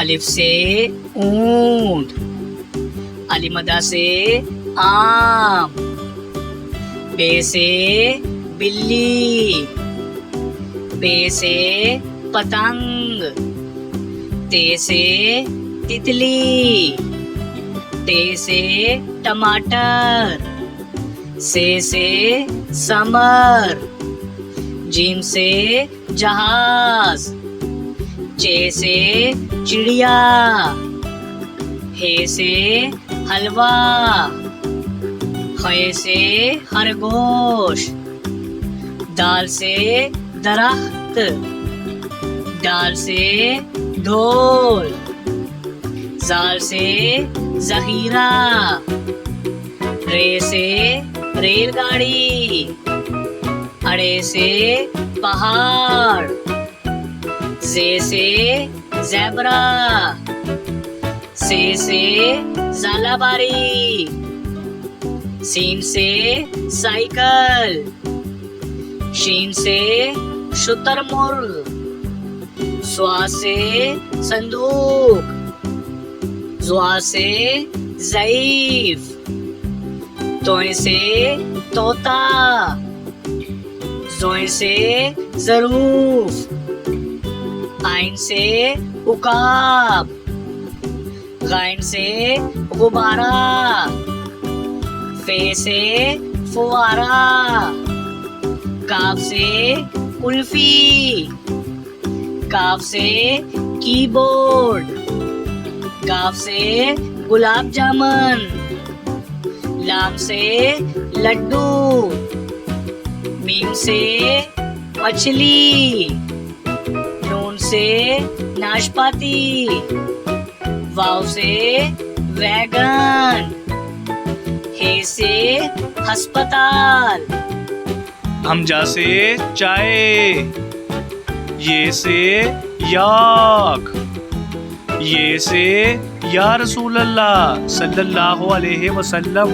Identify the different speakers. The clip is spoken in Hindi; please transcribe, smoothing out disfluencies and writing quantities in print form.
Speaker 1: अलिफ से ऊंट, अलिमदा से आम, बे से बिल्ली, पे से पतंग, ते से तितली, टे से टमाटर, से समर, जीम से जहाज, चे से चिड़िया, हे से हलवा, खे से खरगोश, दाल से दरख्त, डाल से ढोल, जाल से जहीरा, रे से रेलगाड़ी, अड़े से पहाड़, जे से ज़ेब्रा, से झालाबारी, सीन से साइकिल, शीन से शुतुरमुर्ग, स्वा से संदूक, ज़्वा से ज़ईफ, तोय से तोता, ज़ोय से ज़रूफ, आइन से उकाब, गाइन से गुब्बारा, फे से फुवारा, काफ से कुल्फी, काफ से कीबोर्ड, गाफ से गुलाब जामुन, लाम से लड्डू, मीम से मछली, नून से नाशपाती, वाव से वैगन, हे से अस्पताल,
Speaker 2: हमजा से चाय, ये से याक, ये से या रसूल अल्लाह सल्लल्लाहु अलैहि वसल्लम।